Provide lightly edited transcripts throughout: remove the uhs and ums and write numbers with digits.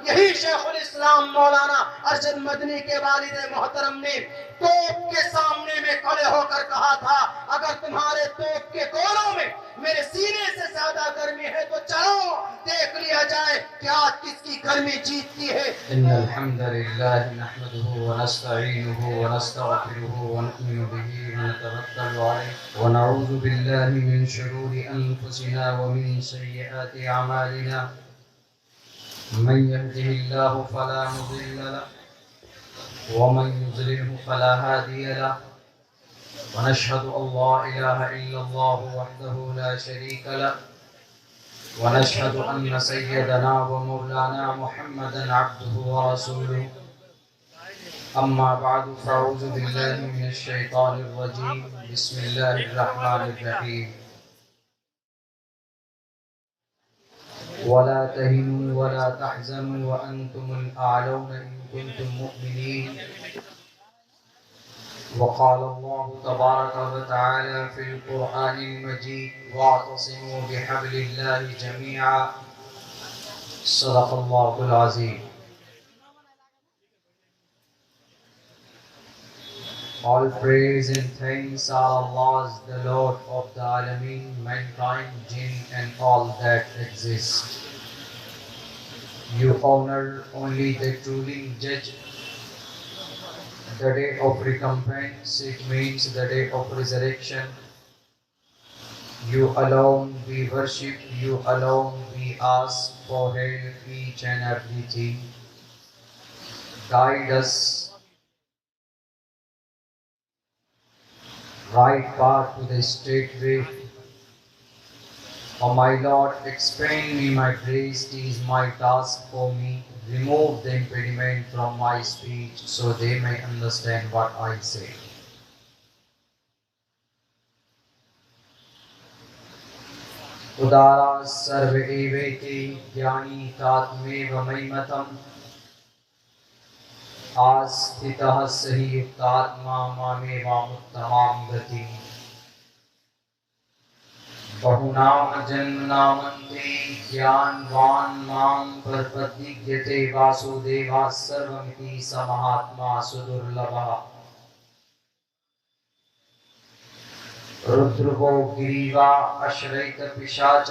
यही शेखुल इस्लाम मौलाना अरशद मदनी के वालिद मोहतरम ने तोप के सामने में खड़े होकर कहा था, अगर तुम्हारे तोप के गोलों में मेरे सीने से ज्यादा गर्मी है तो चलो देख लिया जाए कि आज किसकी गर्मी जीतती है। इन्नल हम्दुलिल्लाहि नहमदुहु व नस्तईनुहु व नस्तगफिरुहु व नु'मिनु बिही व नतवक्कलु अलैहि व नऊज़ु बिल्लाहि मिन शुरूरि अनफुसिना व मिन सय्यिआति अमालिना। मन यहदिहिल्लाहु फला मुदिल्ल लहु व मन युद्लिलहु फला हादिय लहु व नशहदु अल्ला इलाहा इल्लल्लाहु वहदहु ला शरीका लहु व नशहदु अन्न सय्यदना व मौलाना मुहम्मदन अब्दुहु व रसूलुहु। अम्मा बअदु फ़अऊज़ु बिल्लाहि मिनश शैतानिर रजीम। बिस्मिल्लाहिर रहमानिर रहीम। वला तहिनु वला तहज़नु व अंतुमुल अअलौना इन कुंतुम मुमिनीन। वक़ाल अल्लाहु तबारक व तआला फ़िल क़ुरआनिल मजीद वअतसिमू बिहब्लिल्लाहि जमीअ। सदक़ल्लाहुल अज़ीम। All praise and thanks are Allah's, the Lord of the Alameen, mankind, jinn and all that exist. You honor only the truly judge. The day of recompense, it means the day of resurrection. You alone we worship, you alone we ask for help each and everything. Guide us right path to the straight way. O my Lord, explain me my praise, it is my task for me. Remove the impediment from my speech so they may understand what I say. Udara sarva eveti jnani tatmev maimatam आस्थितः सही युक्तात्मा मामेवामुत्तमां गति। बहुनाम जन्मनामन्ते ज्ञानवान् मां प्रपद्यते वासुदेवः सर्वमिति स महात्मा सुदुर्लभः। रुद्रो गिरिवा अश्रैत पिशाच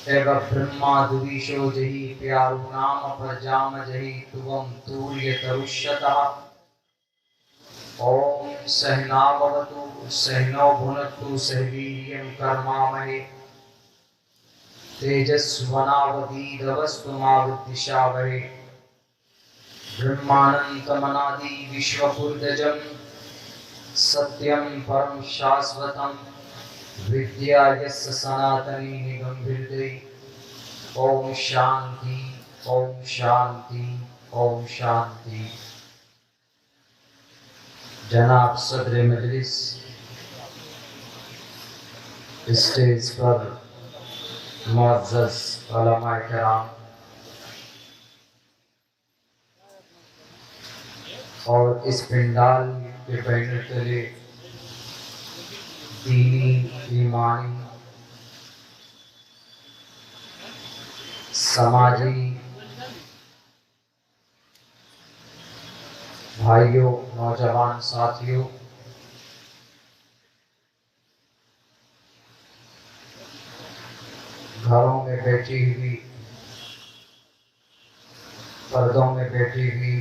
एव ब्रह्मा दुरीशो जहि प्यारु नाम प्रजाम जहि तुवम तूर्य तरुष्यतः। ओम सहनावतु सहनो भुनक्तु सहवीर्यं कर्मामहे तेजस्वनावधीतमस्तु मा विद्विषावहे। ब्रह्मानंतमनादि विश्वपूर्वजं सत्यं परं शाश्वतं विद्या यस्य सनातनी निगम हृदय। ओम शांति ओम शांति ओम शांति। जनाब सदर मजलिस, स्टेज पर मुअज़्ज़ज़ उलमा किराम और इस पंडाल के बैनर तले दीनी ईमानी समाजी भाइयों, नौजवान साथियों, घरों में बैठी हुई, पर्दों में बैठी हुई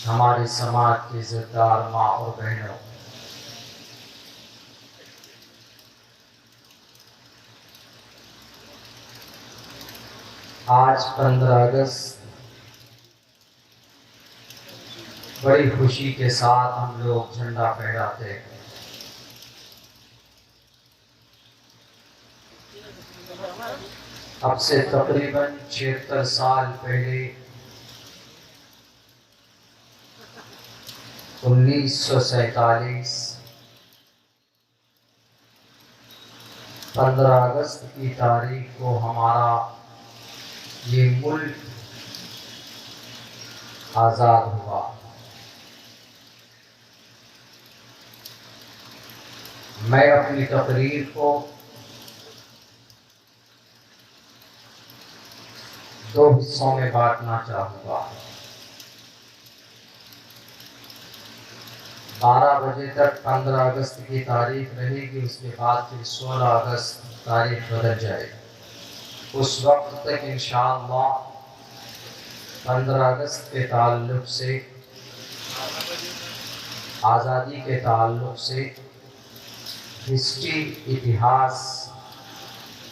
हमारे समाज की इज़्ज़तदार माँ और बहनों, आज 15 अगस्त बड़ी खुशी के साथ हम लोग झंडा फहराते हैं। अब से तकरीबन 76 साल पहले 1947 15 अगस्त की तारीख को हमारा ये मुल्क आज़ाद हुआ। मैं अपनी तकरीर को दो हिस्सों में बांटना चाहूँगा। 12 बजे तक 15 अगस्त की तारीख रहेगी, उसके बाद फिर 16 अगस्त तारीख बदल जाएगी। उस वक्त तक इंशाअल्लाह 15 अगस्त के ताल्लुक से, आज़ादी के ताल्लुक से, हिस्ट्री इतिहास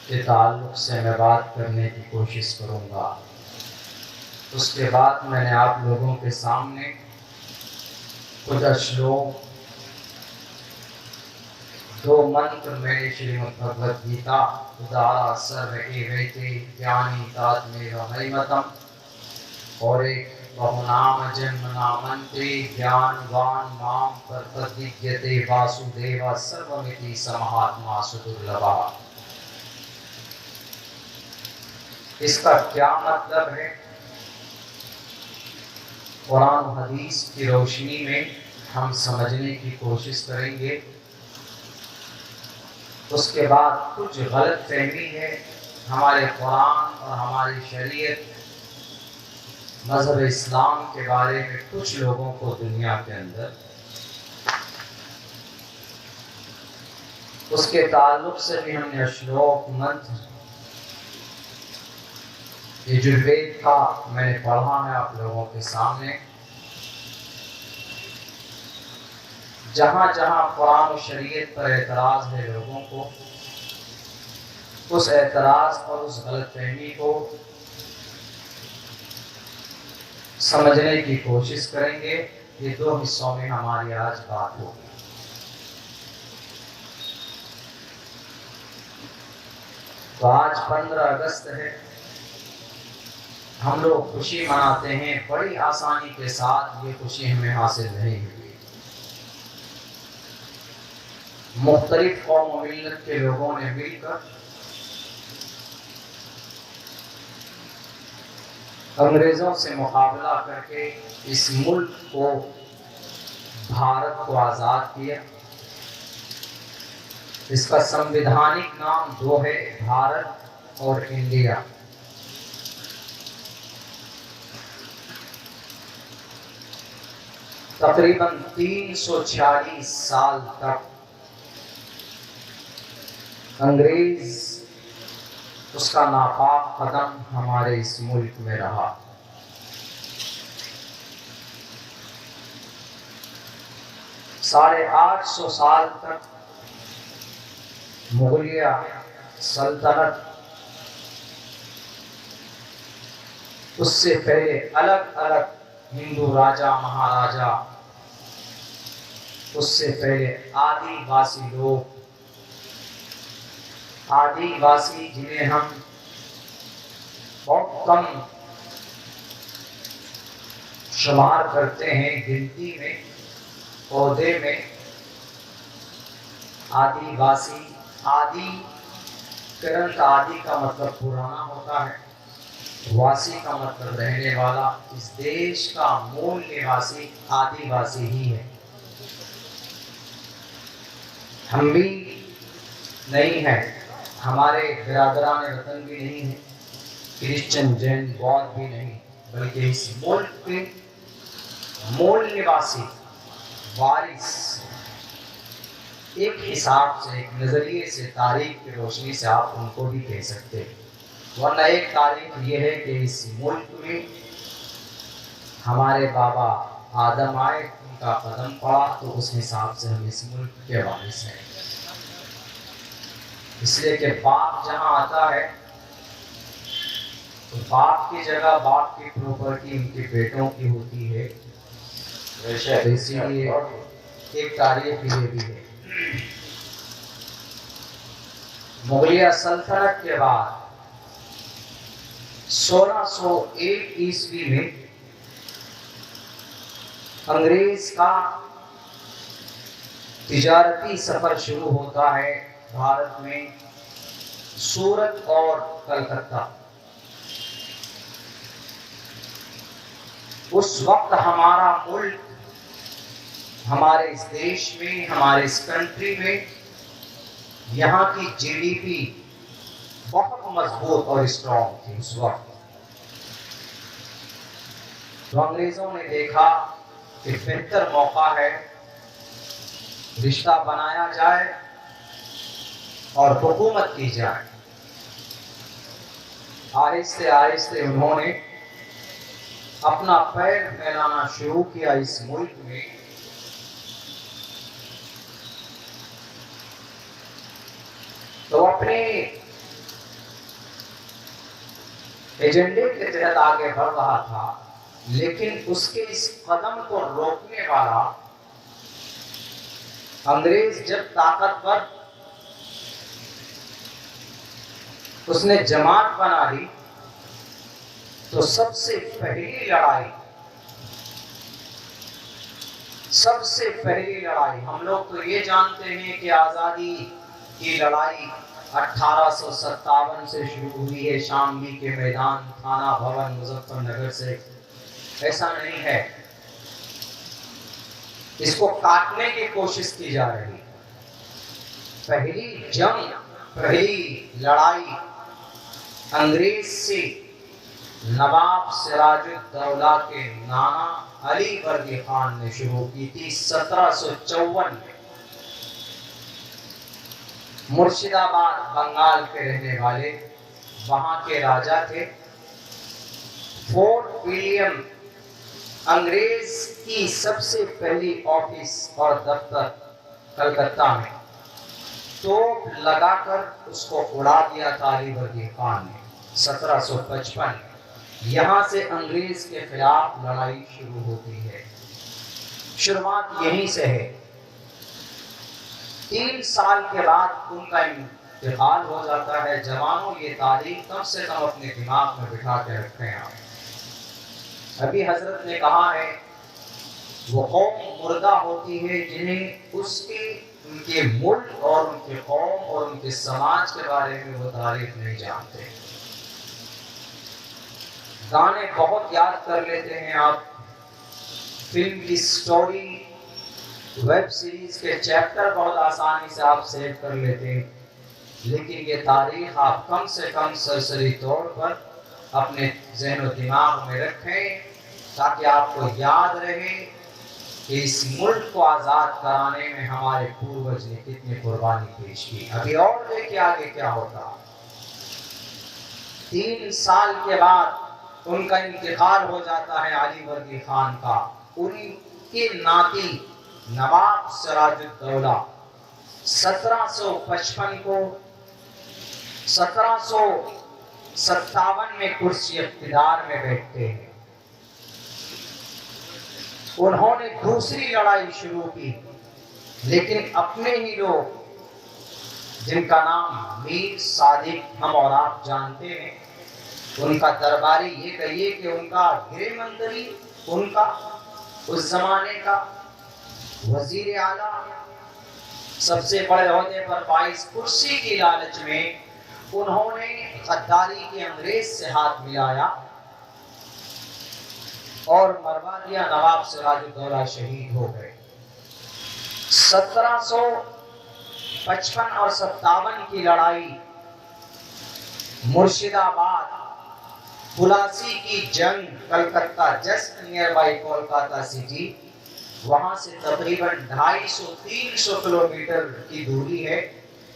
के ताल्लुक से मैं बात करने की कोशिश करूँगा। उसके बाद मैंने आप लोगों के सामने कुछ श्लोक, 2 मंत्र मेरे श्रीमद् भगवद गीता उदारा सर्व एवैते ज्ञानी तात्मेव हरिमतम और एक बहुनाम जन्म नामन्ते ज्ञानवान माम प्रपद्यते वासुदेव सर्वमिति समहात्मा सुदुर्लभा। इसका क्या मतलब है? कुरान हदीस की रोशनी में हम समझने की कोशिश करेंगे। उसके बाद कुछ गलत फहमी है हमारे कुरान और हमारी शरीयत, मज़हब इस्लाम के बारे में कुछ लोगों को दुनिया के अंदर, उसके ताल्लुक से भी हमने श्लोक मंत्र, यजुर्वेद का मैंने पढ़ा है आप लोगों के सामने। जहाँ जहाँ कुरान और शरीयत पर एतराज़ है लोगों को, उस एतराज़ और उस गलतफहमी को समझने की कोशिश करेंगे। ये 2 हिस्सों में हमारी आज बात होगी। तो आज 15 अगस्त है, हम लोग खुशी मनाते हैं। बड़ी आसानी के साथ ये खुशी हमें हासिल नहीं हुई। मुख्तलिफ कौम और मिल्लत के लोगों ने मिलकर अंग्रेजों से मुकाबला करके इस मुल्क को, भारत को आज़ाद किया। इसका संवैधानिक नाम 2 है, भारत और इंडिया। तकरीबन 346 साल तक अंग्रेज उसका नापाक कदम हमारे इस मुल्क में रहा। साढ़े 800 साल तक मुगलिया सल्तनत, उससे पहले अलग अलग हिंदू राजा महाराजा, उससे पहले आदिवासी लोग, आदिवासी जिन्हें हम बहुत कम शुमार करते हैं गिनती में, पौधे में, आदिवासी, आदि करंत, आदि का मतलब पुराना होता है, वासी का मतलब रहने वाला। इस देश का मूल निवासी आदिवासी ही है। हम भी नहीं है, हमारे बिरादरान वतन भी नहीं है, क्रिश्चियन, जैन, बौद्ध भी नहीं, बल्कि इस मुल्क के मूल निवासी, वारिस, एक हिसाब से, एक नजरिए से, तारीख की रोशनी से आप उनको भी कह सकते हैं। वरना एक तारीख ये है कि इस मुल्क में हमारे बाबा आदम आए, उनका कदम पड़ा, तो उस हिसाब से हम इस मुल्क के वारिस हैं। इसलिए कि बाप जहाँ आता है तो बाप की जगह, बाप की प्रॉपर्टी उनके बेटों की होती है। इसीलिए एक तारीख ये भी है। मुगलिया सल्तनत के बाद 1601 ईस्वी में अंग्रेज का तिजारती सफर शुरू होता है भारत में, सूरत और कलकत्ता। उस वक्त हमारा मुल्क, हमारे इस देश में, हमारे इस कंट्री में, यहाँ की जीडीपी बहुत मजबूत और स्ट्रॉन्ग थी उस वक्त। तो अंग्रेजों ने देखा कि बेहतर मौका है, रिश्ता बनाया जाए और हुकूमत की जाए। आहिस्ते आहिस्ते उन्होंने अपना पैर फैलाना शुरू किया इस मुल्क में। तो अपने एजेंडे के तहत आगे बढ़ रहा था, लेकिन उसके इस कदम को रोकने वाला अंग्रेज जब ताकतवर उसने जमात बना ली, तो सबसे पहली लड़ाई हम लोग तो ये जानते हैं कि आजादी की लड़ाई 1857 से शुरू हुई है, शामली के मैदान, थाना भवन, मुजफ्फरनगर से। ऐसा नहीं है, इसको काटने की कोशिश की जा रही। पहली लड़ाई अंग्रेज से नवाब सिराजुद्दौला के नाना अली वर्दी खान ने शुरू की थी 1754 में। मुर्शिदाबाद बंगाल के रहने वाले वहां के राजा थे। फोर्ट विलियम अंग्रेज की सबसे पहली ऑफिस और दफ्तर कलकत्ता में तोप लगाकर उसको उड़ा दिया था अली वर्दी खान ने 1755 में। यहाँ से अंग्रेज के खिलाफ लड़ाई शुरू होती है। शुरुआत यहीं से है। 3 साल के बाद उनका इंतकाल हो जाता है। जवानों, ये तारीख कम से कम अपने दिमाग में बिठा के रखें आप। अभी हजरत ने कहा है वो कौम मुर्दा होती है जिन्हें उनके मुल्क और उनके कौम और उनके समाज के बारे में वो तारीफ नहीं जानते। गाने बहुत याद कर लेते हैं आप, फिल्म की स्टोरी, वेब सीरीज के चैप्टर बहुत आसानी से आप सेव कर लेते हैं, लेकिन ये तारीख आप कम से कम सरसरी तौर पर अपने ज़हन और दिमाग में रखें, ताकि आपको याद रहे कि इस मुल्क को आज़ाद कराने में हमारे पूर्वज ने कितनी कुर्बानी पेश की। अभी और देखिए आगे क्या होता। 3 साल के बाद उनका इंतकाल हो जाता है अली वर्दी खान का। उनके नाती नवाब सिराजुद्दौला 1755 को 1757 में कुर्सी इख्तियार में बैठते हैं। उन्होंने दूसरी लड़ाई शुरू की, लेकिन अपने ही लोग, जिनका नाम मीर सादिक हम और आप जानते हैं, उनका दरबारी, ये कहिए कि उनका गृह मंत्री, उनका उस जमाने का वजीर आला, सबसे बड़े ओहदे पर 22 कुर्सी की लालच में उन्होंने गद्दारी के अंग्रेज से हाथ मिलाया और मरवा दिया। नवाब सिराजुद्दौला शहीद हो गए। 1755 और 57 की लड़ाई मुर्शिदाबाद, पुलासी की जंग, Calcutta just near by Kolkata city, वहां से तकरीबन 250-300 किलोमीटर की दूरी है।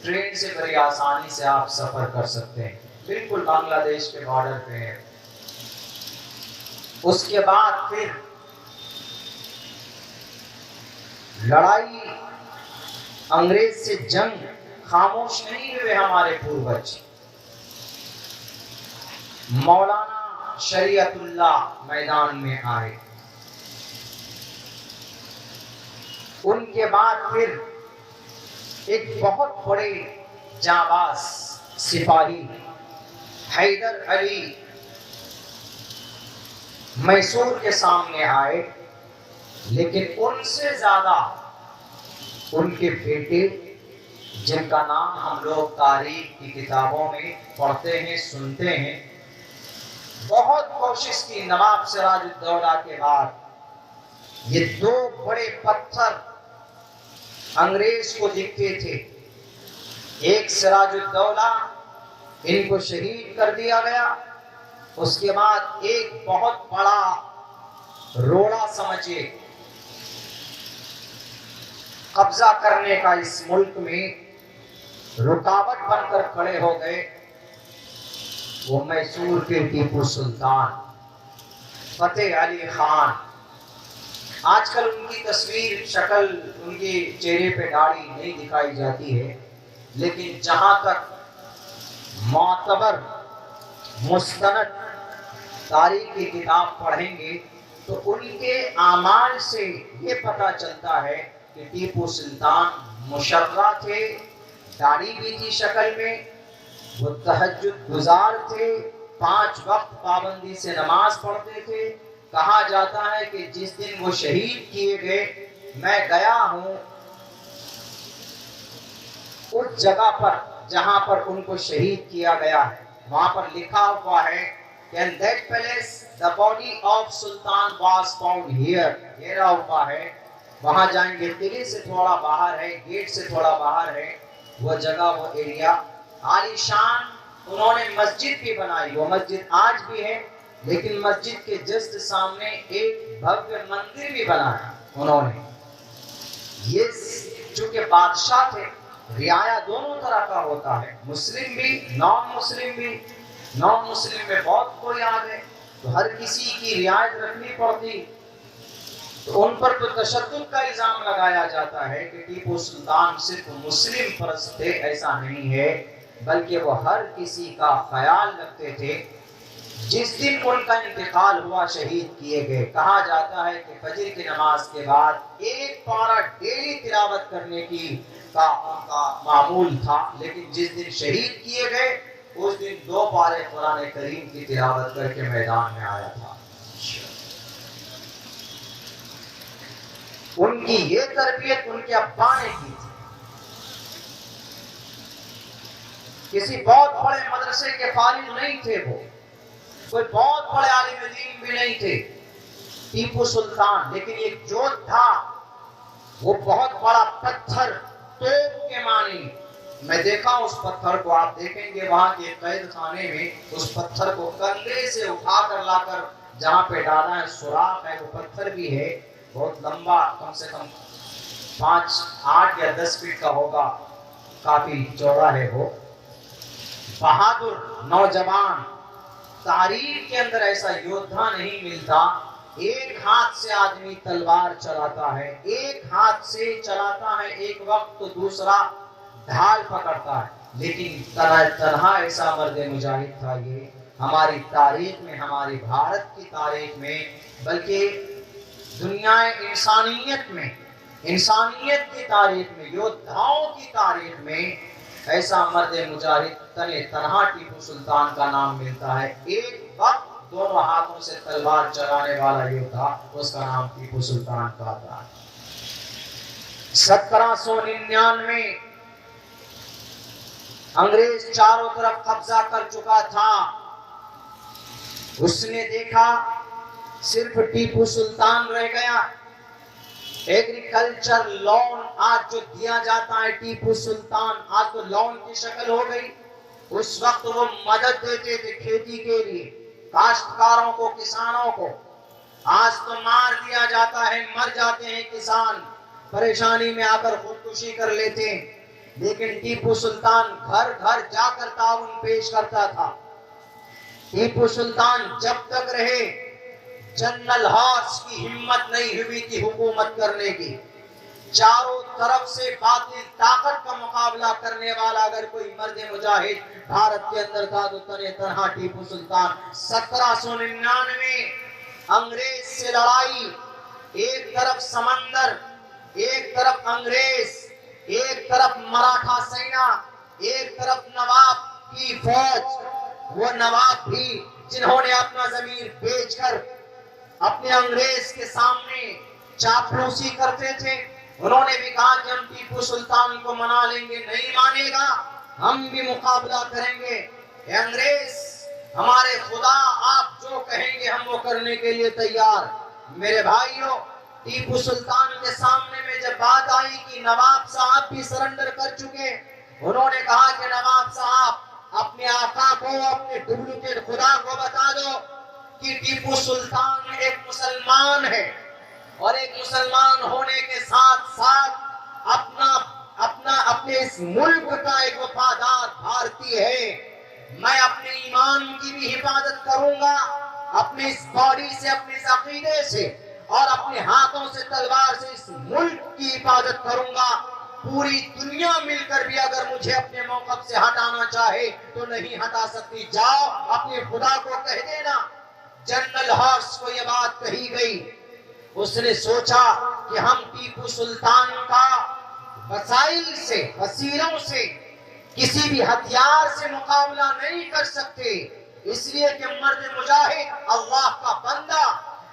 ट्रेन से बड़ी आसानी से आप सफर कर सकते हैं, बिल्कुल बांग्लादेश के बॉर्डर पे है। उसके बाद फिर लड़ाई, अंग्रेज से जंग, खामोश नहीं हुए हमारे पूर्वज। मौलाना शरीयतुल्लाह मैदान में आए। उनके बाद फिर एक बहुत बड़े जाबाज सिपाही हैदर अली मैसूर के सामने आए, लेकिन उनसे ज्यादा उनके बेटे, जिनका नाम हम लोग तारीख की किताबों में पढ़ते हैं, सुनते हैं, बहुत कोशिश की। नवाब सिराजुद्दौला के बाद ये 2 बड़े पत्थर अंग्रेज को दिखते थे। एक सिराजुद्दौला, इनको शहीद कर दिया गया। उसके बाद एक बहुत बड़ा रोड़ा समझिए कब्जा करने का इस मुल्क में रुकावट बनकर खड़े हो गए वो मैसूर के टीपू सुल्तान फतेह अली खान। आजकल उनकी तस्वीर शक्ल उनके चेहरे पे दाढ़ी नहीं दिखाई जाती है, लेकिन जहां तक मोतबर मुस्तनद तारीख की किताब पढ़ेंगे तो उनके आमाल से ये पता चलता है कि टीपू सुल्तान मुशर्रा थे, दाढ़ी भी थी शक्ल में, वो तहज्जुद गुजार थे, 5 वक्त पाबंदी से नमाज पढ़ते थे। कहा जाता है कि जिस दिन वो शहीद किए गए, मैं गया हूं उस जगह पर जहां पर उनको शहीद किया गया है, वहां पर लिखा हुआ है कि in that place the body of Sultan was found here। ये रहा हुआ है, वहां जाएंगे, किले से थोड़ा बाहर है, गेट से थोड़ा बाहर है वो जगह, वो एरिया आलीशान। उन्होंने मस्जिद भी बनाई, वो मस्जिद आज भी है, लेकिन मस्जिद के जस्ट सामने एक भव्य मंदिर भी बनाया उन्होंने। ये चूंकि बादशाह थे, रियाया दोनों तरह का होता है, मुस्लिम भी नॉन मुस्लिम भी। नॉन मुस्लिम में बहुत कोई आ गए तो हर किसी की रियायत रखनी पड़ती, तो उन पर तो तशद्दुद का इल्जाम लगाया जाता है कि टीपू सुल्तान सिर्फ मुस्लिम परस्त थे। ऐसा नहीं है, बल्कि वो हर किसी का ख्याल रखते थे। जिस दिन उनका इंतकाल हुआ, शहीद किए गए, कहा जाता है कि फजर की नमाज के बाद 1 पारा डेली तिलावत करने की का उनका मामूल था, लेकिन जिस दिन शहीद किए गए उस दिन 2 पारे कुरान करीम की तिलावत करके मैदान में आया था। उनकी ये तरबियत उनके अब्बा ने की थी। किसी बहुत बड़े मदरसे के फारिग नहीं थे, वो कोई बहुत बड़े आलिम दीन भी नहीं थे टीपू सुल्तान, लेकिन एक योद्धा, वो बहुत बड़ा पत्थर तोप के मानी। मैं देखा उस पत्थर को, आप देखेंगे वहां के कैद खाने में उस पत्थर को कंधे से उठा कर लाकर जहां पे डाला है, सुराख है, वो पत्थर भी है, बहुत लंबा, कम से कम 5, 8 या 10 फीट का होगा, काफी चौड़ा है वो। बहादुर नौजवान, तारीख के अंदर ऐसा योद्धा नहीं मिलता। एक हाथ से आदमी तलवार चलाता है, एक हाथ से चलाता है एक वक्त तो दूसरा ढाल पकड़ता है, लेकिन तन्हा ऐसा मर्द मुजाहिद था ये हमारी तारीख में, हमारी भारत की तारीख में, बल्कि दुनिया इंसानियत में, इंसानियत की तारीख में, योद्धाओं की तारीख में ऐसा मर्द मुजाहिद तने तन्हा टीपू सुल्तान का नाम मिलता है। एक वक्त दोनों हाथों से तलवार चलाने वाला योद्धा, उसका नाम टीपू सुल्तान का था। 1799 अंग्रेज चारों तरफ कब्जा कर चुका था। उसने देखा सिर्फ टीपू सुल्तान रह गया। एग्रीकल्चर लोन आज जो दिया जाता है टीपू सुल्तान, आज तो लोन की शक्ल हो गई। उस वक्त वो मदद देते थे खेती के लिए, काश्तकारों को, किसानों को। आज तो मार दिया जाता है, मर जाते हैं किसान, परेशानी में आकर खुदकुशी कर लेते हैं। लेकिन टीपू सुल्तान घर घर जाकर ताउन पेश करता था। टीपू सुल्तान जब तक रहे, जनरल हॉर्स की हिम्मत नहीं हुई थी हुकूमत करने की। चारों तरफ से बातिल ताकत का मुकाबला करने वाला अगर कोई मर्द मुजाहिद भारत के अंदर था तो तने तन्हा टीपू सुल्तान। 1799 अंग्रेज से लड़ाई, एक तरफ समंदर, एक तरफ अंग्रेज, एक तरफ मराठा सेना, एक तरफ नवाब की फौज। वो नवाब भी जिन्होंने अपना जमीर बेचकर अपने अंग्रेज के सामने चापलूसी करते थे, उन्होंने भी कहा कि हम टीपू सुल्तान को मना लेंगे, नहीं मानेगा, हम भी मुकाबला करेंगे। अंग्रेज हमारे खुदा, आप जो कहेंगे हम वो करने के लिए तैयार। मेरे भाइयों, टीपू सुल्तान के सामने में जब बात आई कि नवाब साहब भी सरेंडर कर चुके, उन्होंने कहा कि नवाब साहब अपने आका को, अपने डुप्लीकेट खुदा को बता दो कि टीपू सुल्तान एक मुसलमान है और एक मुसलमान होने के साथ साथ अपने इस मुल्क का एक वफादार भारतीय है। मैं अपने ईमान की भी हिफाजत करूंगा, अपने इस बॉडी से, अपने इस अकीदे से और अपने हाथों से, तलवार से इस मुल्क की हिफाजत करूंगा। पूरी दुनिया मिलकर भी अगर मुझे अपने मौक़िफ़ से हटाना चाहे तो नहीं हटा सकती। जाओ अपने खुदा को कह देना। जनरल हॉर्स को यह बात कही गई। उसने सोचा कि हम टीपू सुल्तान का वसीलों से किसी भी हथियार से मुकाबला नहीं कर सकते, इसलिए कि मर्द मुजाहिद, अल्लाह का बंदा,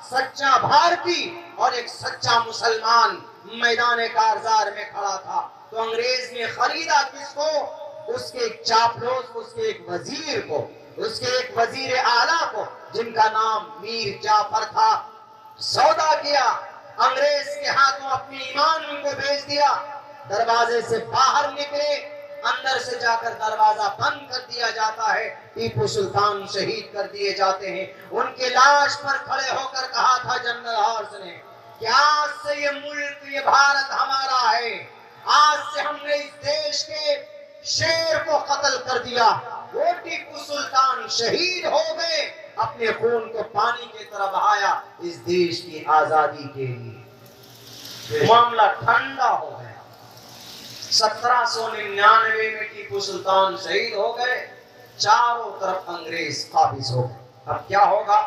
सच्चा भारतीय और एक सच्चा मुसलमान मैदान कारजार में खड़ा था। तो अंग्रेज ने खरीदा किसको? उसके एक चापलूस, उसके एक वजीर को, उसके एक वजीर आला को, जिनका नाम मीर जाफर था। सौदा किया, अंग्रेज के हाथों अपनी ईमान उनको भेज दिया। दरवाजे से बाहर निकले, अंदर से जाकर दरवाजा बंद कर दिया जाता है। टीपू सुल्तान शहीद कर दिए जाते हैं। उनके लाश पर खड़े होकर कहा था जनरल हॉर्स ने कि आज से ये मुल्क, ये भारत हमारा है। आज से हमने इस देश के शेर को कत्ल कर दिया। वो टीपू सुल्तान शहीद हो गए, अपने खून को पानी की तरह बहाया इस देश की आजादी के लिए। मामला ठंडा हो गया। 1799 में टीपू सुल्तान शहीद हो गए, चारों तरफ अंग्रेज काबिज हो गए। अब क्या होगा?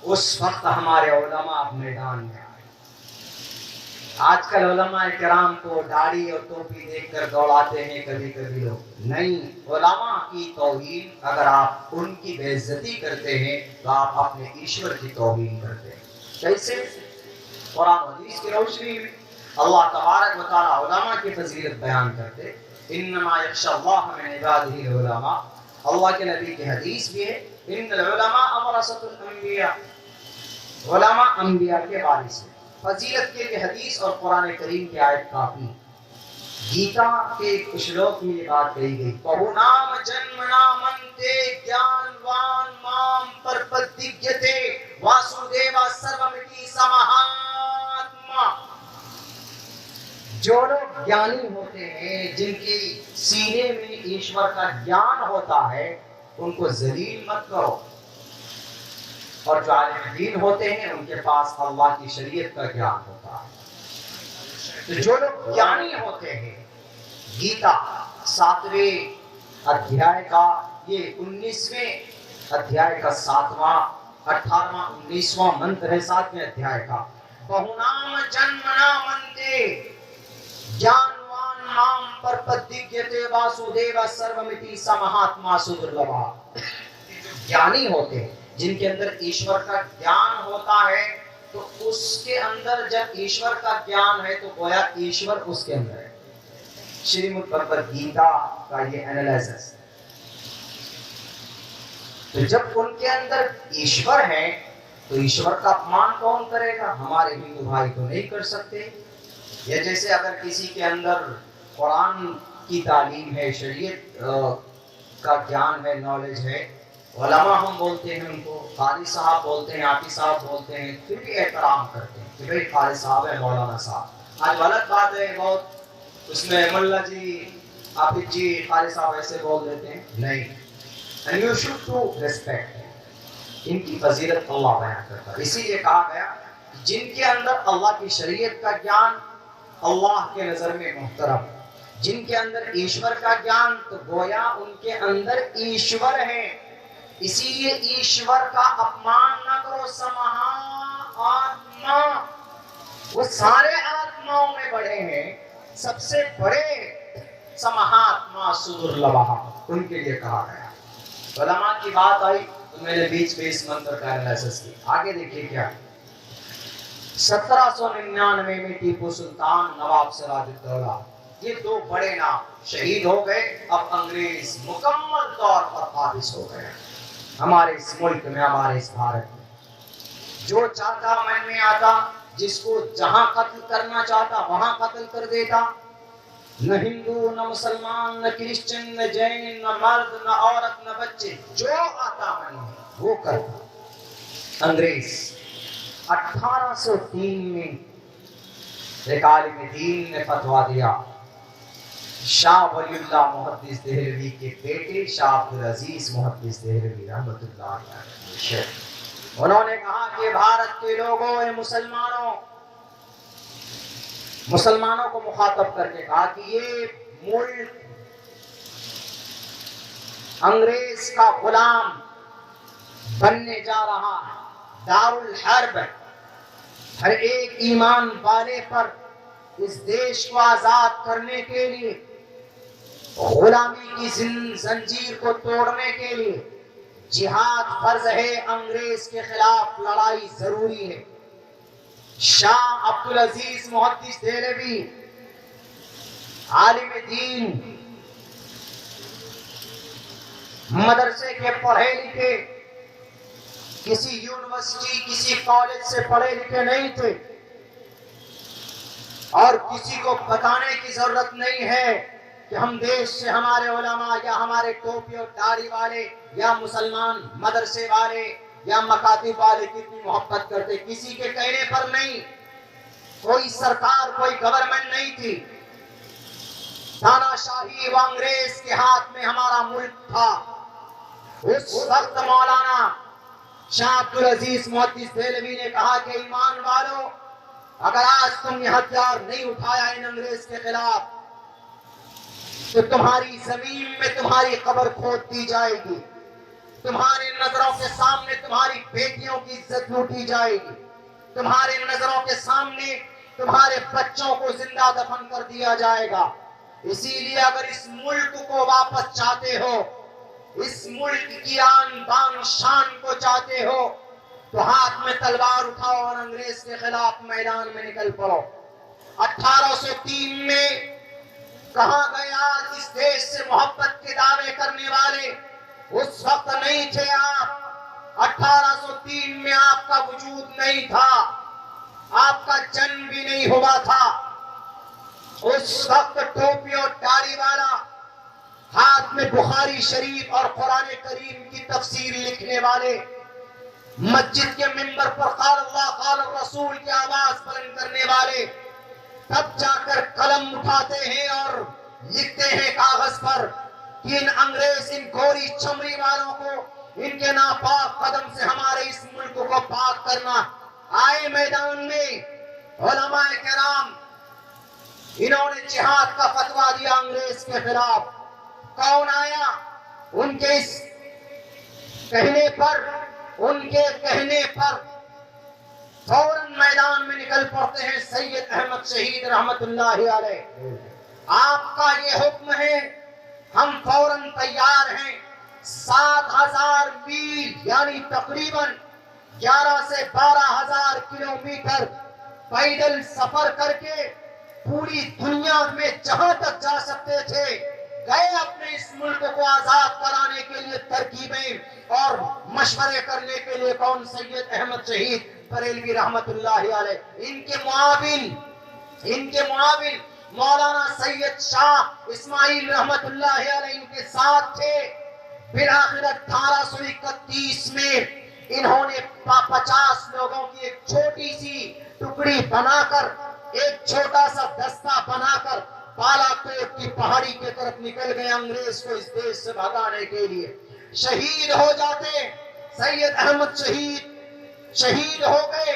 उस वक्त हमारे उलमा मैदान में आए। आजकल उलमा किराम को दाढ़ी और टोपी देखकर दौड़ाते हैं कभी कभी लोग। नहीं, उलमा की तौहीन, अगर आप उनकी बेइज्जती करते हैं तो आप अपने ईश्वर की तौहीन करते हैं। कैसे? कुरान हदीस की रोशनी में अल्लाह तबारक व तआला उलमा की फजीलत बयान करते, इन्नमा यख्शल्लाह मिन इबादिहिल उलमा। अल्लाह के नबी की हदीस भी है, इन्नल उलमा अमरसतुल अंबिया, उलमा अंबिया के वारिस हैं। फजीलत के लिए हदीस और कुरान करीम की आयत काफी। गीता के एक श्लोक में ये बात कही गई, बहुनाम जन्मना मनते ज्ञानवान माम परपदिग्यते वासुदेवा सर्वमिति समहात्मा। जो लोग ज्ञानी होते हैं, जिनके सीने में ईश्वर का ज्ञान होता है, उनको जलील मत करो। और जो आलिम दीन होते हैं, उनके पास अल्लाह की शरीयत का ज्ञान होता है। तो जो लोग ज्ञानी होते हैं, गीता 7वें अध्याय का, ये 19वें अध्याय का 7वां, 18वां, 19वां मंत्र है 7वें अध्याय का। बहुनाम जन्मना मनते ज्ञानवान माम परपदिग्यते वासुदेव सर्वमिति समहात्मा सुदुर्लभा। ज्ञानी होते हैं, जिनके अंदर ईश्वर का ज्ञान होता है, तो उसके अंदर जब ईश्वर का ज्ञान है तो गोया ईश्वर उसके अंदर है। श्रीमद् भगवद गीता का ये एनालिसिस। तो जब उनके अंदर ईश्वर है तो ईश्वर का अपमान कौन करेगा? हमारे हिंदू भाई तो नहीं कर सकते। या जैसे अगर किसी के अंदर कुरान की तालीम है, शरीयत का ज्ञान है, नॉलेज है, उलमा हम बोलते हैं उनको, कारी साहब बोलते हैं, हाफिज साहब बोलते हैं, फिर भी एहतराम करते हैं कि भाई कारी साहब है, मौलाना साहब। आज गलत बात है बहुत, उसमें मुल्ला जी, हाफिज जी, कारी साहब ऐसे बोल देते हैं, नहीं। And you should to respect. इनकी फजीलत अल्लाह बयान करता है। इसीलिए कहा गया जिनके अंदर अल्लाह की शरीयत का ज्ञान, अल्लाह के नजर में मुहतरम। जिनके अंदर ईश्वर का ज्ञान, तो गोया उनके अंदर ईश्वर है। इसीलिए ईश्वर का अपमान न करो। समहा आत्मा, वो सारे आत्माओं में बड़े हैं, सबसे बड़े समहात्मा सुदुर्लभः, उनके लिए कहा गया। उलमा की बात आई तो मैंने बीच में इस मंत्र का एनालिसिस किया। आगे देखिए क्या 1799 में टीपू सुल्तान, नवाब सिराजुद्दौला, ये दो बड़े नाम शहीद हो गए। अब अंग्रेज मुकम्मल तौर पर काबिज हो गए हमारे इस मुल्क में, हमारे इस भारत में। जो चाहता मन में आता, जिसको जहां कत्ल करना चाहता वहां कत्ल कर देता। न हिंदू, न मुसलमान, न क्रिश्चियन, न जैन, न मर्द, न औरत, न बच्चे, जो आता मन में वो करता। अंग्रेज 1803 में एक आलिम दीन ने फतवा दिया। शाह वलीउल्लाह मुहद्दिस देहलवी के बेटे शाह अब्दुल अजीज मुहद्दिस देहलवी रहमतुल्लाह अलैह, उन्होंने कहा कि भारत के लोगों ने मुसलमानों को मुखातब करके कहा कि ये मुल्क अंग्रेज का गुलाम बनने जा रहा है, दारुल हर्ब। हर एक ईमान वाले पर इस देश को आजाद करने के लिए, गुलामी की जंजीर को तोड़ने के लिए जिहाद फर्ज है, अंग्रेज के खिलाफ लड़ाई जरूरी है। शाह अब्दुल अजीज मुहद्दिस देहलवी आलिम दीन, मदरसे के पढ़े लिखे, किसी यूनिवर्सिटी किसी कॉलेज से पढ़े लिखे नहीं थे और किसी को बताने की जरूरत नहीं है कि हम देश से हमारे उलमा या हमारे टोपी और दाढ़ी वाले या मुसलमान मदरसे वाले या मकातिब वाले कितनी मोहब्बत करते। किसी के कहने पर नहीं, कोई सरकार कोई गवर्नमेंट नहीं थी, तानाशाही व अंग्रेज के हाथ में हमारा मुल्क था। उस वक्त मौलाना शाह अब्दुल अजीज मुहद्दिस देहलवी ने कहा कि ईमान वालों, अगर आज तुमने हथियार नहीं उठाया इन अंग्रेज के खिलाफ तो तुम्हारी जमीन में तुम्हारी कब्र खोद दी जाएगी, तुम्हारे नजरों के सामने तुम्हारी बेटियों की इज्जत लूटी जाएगी, तुम्हारे नजरों के सामने तुम्हारे बच्चों को जिंदा दफन कर दिया जाएगा। इसीलिए अगर इस मुल्क को वापस चाहते हो, इस मुल्क की आन बान शान को चाहते हो, तो हाथ में तलवार उठाओ और अंग्रेज के खिलाफ मैदान में निकल पड़ो। 1803 में कहा गया, इस देश से मोहब्बत के दावे करने वाले उस वक्त नहीं थे आप। 1803 में आपका वजूद नहीं था, आपका जन्म भी नहीं हुआ था। उस वक्त टोपी और दाढ़ी वाला, हाथ में बुखारी शरीफ और कुरान करीम की तफसीर लिखने वाले, मस्जिद के मिंबर पर क़ाल अल्लाह क़ाल रसूल की आवाज बुलंद करने वाले, तब जाकर कलम उठाते हैं और लिखते हैं कागज पर कि इन अंग्रेज, इन गोरी चमड़ी वालों को, इनके नापाक कदम से हमारे इस मुल्क को पाक करना। आए मैदान में उलमाए किराम, इन्होंने जिहाद का फतवा दिया अंग्रेज के खिलाफ। कौन आया? उनके इस कहने पर फौरन मैदान में निकल पड़ते हैं सैयद अहमद शहीद रहमतुल्लाहि अलैह। आपका ये हुक्म है, हम फौरन तैयार हैं। 7000 मील यानी तकरीबन 11 से 12,000 किलोमीटर पैदल सफर करके पूरी दुनिया में जहां तक जा सकते थे गए, अपने इस मुल्क को आजाद कराने के लिए तरकीबें और मशवरे करने के लिए। कौन? सैयद अहमद शहीद बरेलवी रहमतुल्लाहि अलैह। इनके मुआविन मौलाना सैयद शाह इस्माइल रहमतुल्लाहि अलैह इनके साथ थे। फिर आखिर 1831 में इन्होंने 50 लोगों की एक छोटी सी टुकड़ी बनाकर, एक छोटा सा दस्ता बनाकर बालाकोट की पहाड़ी की तरफ निकल गए अंग्रेज को इस देश से भगाने के लिए। शहीद हो जाते। सैयद अहमद शहीद हो गए।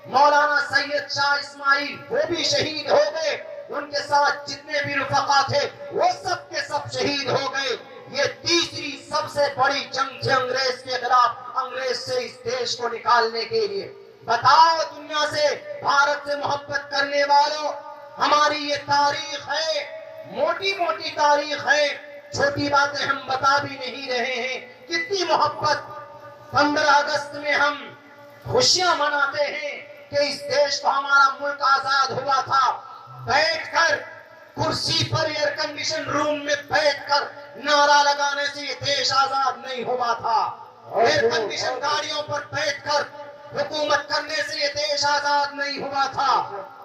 मौलाना सैयद शाह इस्माइल वो भी शहीद हो गए। उनके साथ जितने भी रुफका थे वो सब के सब शहीद हो गए। ये तीसरी सबसे बड़ी जंग थी अंग्रेज के खिलाफ, अंग्रेज से इस देश को निकालने के लिए। बताओ दुनिया से, भारत से मोहब्बत करने वालों, हमारी ये तारीख है, मोटी मोटी तारीख है, छोटी बातें हम बता भी नहीं रहे हैं। कितनी मोहब्बत। 15 अगस्त में हम खुशियां मनाते हैं कि इस देश को हमारा मुल्क आजाद हुआ था। बैठकर कुर्सी पर एयर कंडीशन रूम में बैठकर नारा लगाने से ये देश आजाद नहीं हुआ था। एयर कंडीशन गाड़ियों पर बैठकर हुकूमत करने से ये देश आजाद नहीं हुआ था।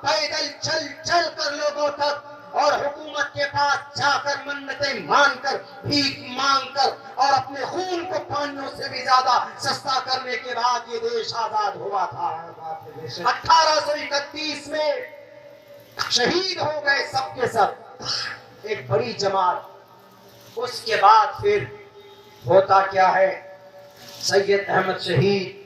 पैदल चल कर लोगों तक और हुकूमत के पास जाकर मन्नतें मानकर, भीख मांगकर और अपने खून को पानियों से भी ज्यादा सस्ता करने के बाद ये देश आजाद हुआ था। 1831 में शहीद हो गए सबके सब, एक बड़ी जमात। उसके बाद फिर होता क्या है, सैयद अहमद शहीद,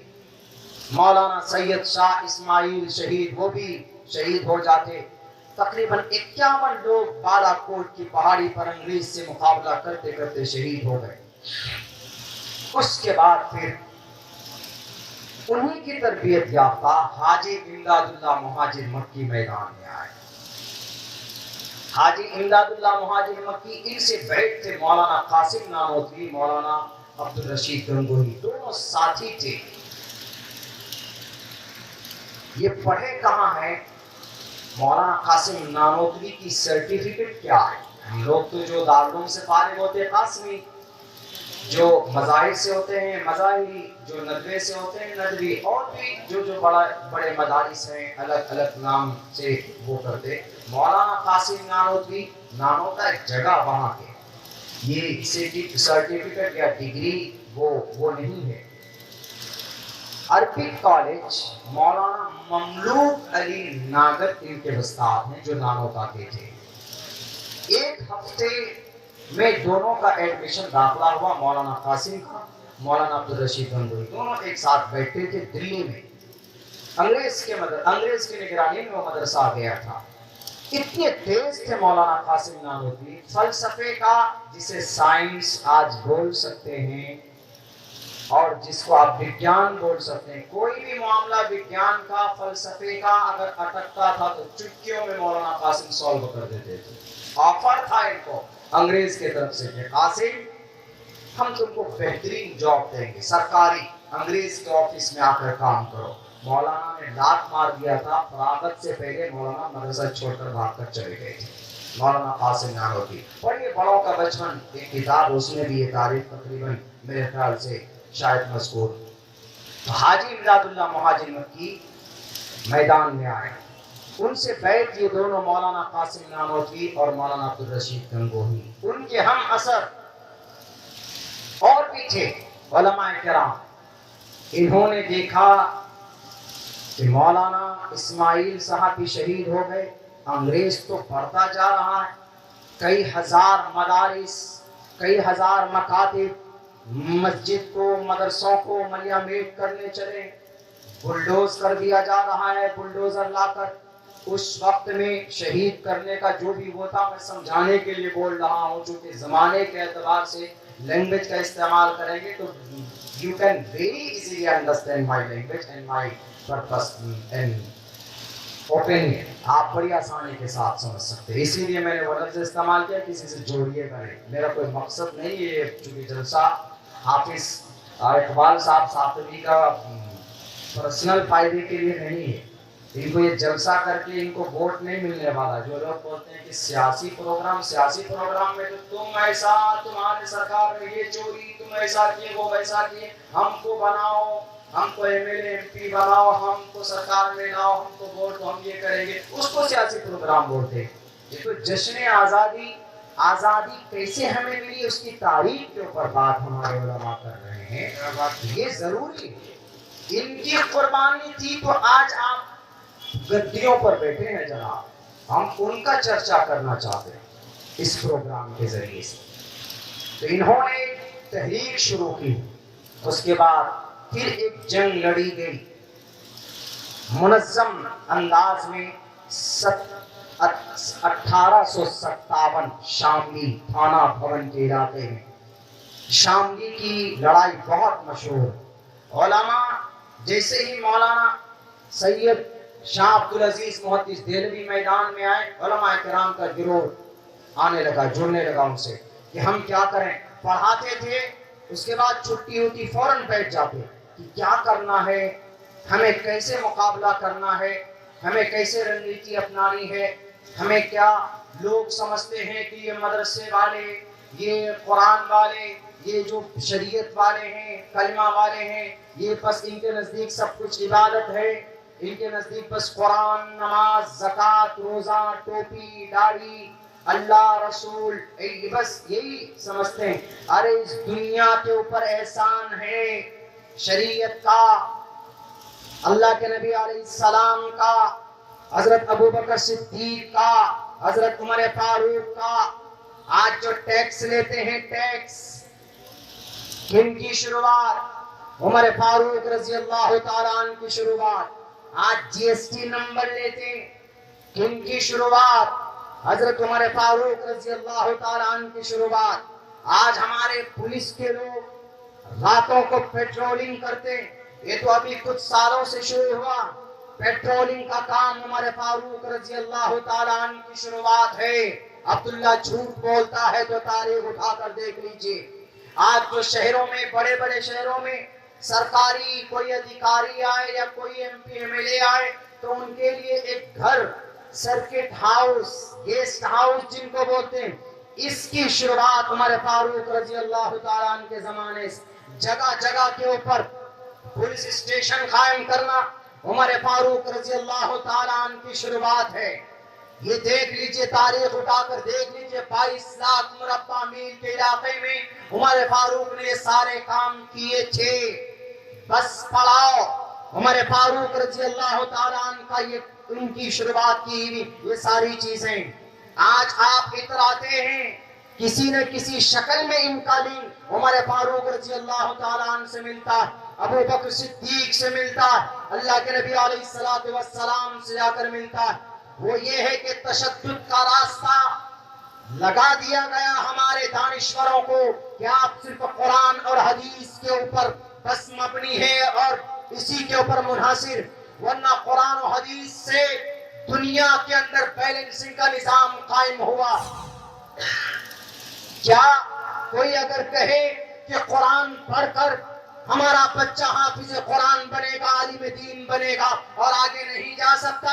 मौलाना सैयद शाह इस्माइल शहीद, वो भी शहीद हो जाते। तकरीबन 51 लोग बालाकोट की पहाड़ी पर अंग्रेज से मुकाबला करते करते शहीद हो गए। उसके बाद फिर उन्हीं की तरबियत याफ्ता हाजी इमदादुल्लाह मुहाजिर मक्की मैदान में आए। हाजी इमदादुल्लाह मुहाजिर मक्की, इनसे बैठ थे मौलाना कासिम नानोतवी, मौलाना अब्दुल रशीद गंगोही, दोनों साथी थे। ये पढ़े कहाँ है? मौलाना कासिम नानोतवी की सर्टिफिकेट क्या है? हम लोग तो जो दारुल से फारिग होते हैं कासिमी, जो मज़ाहिर से होते हैं मज़ाहिरी, जो नदवे से होते हैं नदवी, और भी जो बड़े मदारिस हैं अलग अलग नाम से वो करते। मौलाना कासिम नानोतवी, नानोता एक जगह वहाँ के, ये सर्टिफिकेट या डिग्री वो नहीं है। अरबिक कॉलेज मौलाना ममलूक अली नागर इनके उस्ताद हैं जो नानोता के थे। एक हफ्ते में दोनों का एडमिशन दाखिला हुआ, मौलाना कासिम का, मौलाना अब्दुल रशीद गंगोही, दोनों एक साथ बैठे थे दिल्ली में। अंग्रेज की निगरानी में वो मदरसा गया था। इतने तेज थे मौलाना कासिम नानोतवी, फलसफे का, जिसे साइंस आज बोल सकते हैं और जिसको आप विज्ञान बोल सकते हैं, कोई भी मामला विज्ञान का फलसफे का अगर अटकता था तो चुटकियों में मौलाना कासिम सॉल्व कर देते थे। ऑफर था इनको अंग्रेज के तरफ से कि कासिम हम तुमको बेहतरीन जॉब देंगे सरकारी, अंग्रेज के ऑफिस में आकर काम करो। मौलाना ने लात मार दिया था, फरागत से पहले मौलाना मदरसा छोड़कर भागकर चले गए थे। मौलाना कासिम नानोतवी, पढ़िए बड़ों का बचपन, एक किताब, उसमें भी ये तारीफ तकरीबन मेरे ख्याल से शायद मज़कूर। तो हाजी इमदादुल्लाह मुहाजिर मक्की मैदान में आए, उनसे बैठ ये दोनों मौलाना कासिम नानोतवी और मौलाना अब्दुल रशीद गंगोही, उनके हम असर और भी थे उलमाए किराम। इन्होंने देखा कि मौलाना इस्माइल साहब भी शहीद हो गए, अंग्रेज तो बढ़ता जा रहा है, कई हजार मदारिस, कई हजार मकातिब, मस्जिद को मदरसों को मलियामेट करने चले, बुलडोज कर दिया जा रहा है, बुलडोजर लाकर। उस वक्त में शहीद करने का जो भी वो था, मैं समझाने के लिए बोल रहा हूँ, चूंकि जमाने के एतबार से लैंग्वेज का इस्तेमाल करेंगे तो you can very easily understand my language and my purpose and opinion, आप बड़ी आसानी के साथ समझ सकते हैं। इसीलिए मैंने वो लफ्ज़ इस्तेमाल किया, किसी से जोड़िएगा नहीं, मेरा कोई मकसद नहीं है। चूँकि जलसा हाफिज इकबाल साहब सातवी का पर्सनल फायदे के लिए नहीं है, इनको ये जलसा करके इनको वोट नहीं मिलने वाला। जो लोग बोलते हैं कि सियासी प्रोग्राम में तो तुम ऐसा, तुम्हारी सरकार में ये चोरी, तुम ऐसा किए, वो वैसा किए, हमको बनाओ, हमको एमएलए एमपी बनाओ, हमको सरकार में लाओ, हमको वोट, तो हम ये करेंगे, उसको सियासी प्रोग्राम बोलते हैं। ये तो जश्न आज़ादी कैसे हमें मिली उसकी तारीख के ऊपर बात हमारे उलमा कर रहे हैं। ये जरूरी है, इनकी कुर्बानी थी तो आज आप गद्दियों पर बैठे हैं जनाब, हम उनका चर्चा करना चाहते हैं इस प्रोग्राम के जरिए से। तो इन्होंने तहरीक शुरू की, उसके बाद फिर एक जंग लड़ी गई मुनज़्ज़म अंदाज में 1857 शामली थाना भवन के इलाके में। शामली की लड़ाई बहुत मशहूर। उलमा जैसे ही मौलाना सैयद शाह अब्दुल अजीज मुहद्दिस देहलवी मैदान में आए, उलमा किराम का गिरोह आने लगा, जुड़ने लगा उनसे कि हम क्या करें। पढ़ाते थे, उसके बाद छुट्टी होती फौरन बैठ जाते कि क्या करना है, हमें कैसे मुकाबला करना है, हमें कैसे रणनीति अपनानी है, हमें क्या लोग समझते हैं कि ये मदरसे वाले, ये कुरान वाले, ये जो शरीयत वाले हैं, कलमा वाले हैं, ये बस इनके नज़दीक सब कुछ इबादत है, इनके नज़दीक बस कुरान, नमाज, ज़कात, रोज़ा, टोपी, दाढ़ी, अल्लाह, रसूल, बस यही समझते हैं। अरे इस दुनिया के ऊपर एहसान है शरीयत का, अल्लाह के नबी अलैहिस्सलाम का, हजरत अबू बकर सिद्दीक का, हजरत उमर फारूक का। आज जो टैक्स लेते हैं, टैक्स किनकी शुरुआत? उमर फारूक रजी अल्लाह तआला अन्हु की शुरुआत। आज जीएसटी नंबर लेते हैं, किनकी शुरुआत? हजरत उमर फारूक रजी अल्लाह तआला अन्हु की शुरुआत। आज हमारे पुलिस के लोग रातों को पेट्रोलिंग करते हैं, ये तो अभी कुछ सालों से शुरू हुआ। पेट्रोलिंग का काम उमर फारूक रजी अल्लाह तआला अन्हु की शुरुआत है। अब्दुल्ला झूठ बोलता है तो तारीख उठाकर देख लीजिए। आज जो शहरों में, बड़े बड़े शहरों में सरकारी कोई अधिकारी आए या कोई एमपी एमएलए आए तो उनके लिए एक घर, सर्किट हाउस, गेस्ट हाउस जिनको बोलते हैं, इसकी शुरुआत उमर फारूक रजी अल्लाह तआला अन्हु के जमाने से। जगह जगह के ऊपर पुलिस स्टेशन कायम करना उमर फारूक रजी अल्लाह तआला अन्हु की शुरुआत है। ये देख लीजिए, तारीख उठाकर देख लीजिए, 22 लाख मुरब्बा मील के इलाके में उमर फारूक ने सारे काम किए थे। बस पढ़ाओ, उमर फारूक रजी अल्लाह तआला अन्हु का ये उनकी शुरुआत की हुई ये सारी चीजें। आज आप इतराते हैं, किसी न किसी शक्ल में इनका लिंक उमर फारूक रजी अल्लाह तआला अन्हु से मिलता है, अबू बकर सिद्दीक से मिलता है, अल्लाह के नबी अलैहिस्सलातु वस्सलाम से जाकर मिलता है। वो ये है कि तशद्दुद का रास्ता लगा दिया गया हमारे दानिश्वरों को कि आप सिर्फ कुरान और हदीस के ऊपर बस मबनी है और इसी के ऊपर मुनहसिर, वरना कुरान और हदीस से दुनिया के अंदर बैलेंसिंग का निजाम कायम हुआ। क्या कोई अगर कहे कि कुरान पढ़कर हमारा बच्चा हाफिज कुरान बनेगा, आलिम दीन बनेगा और आगे नहीं जा सकता?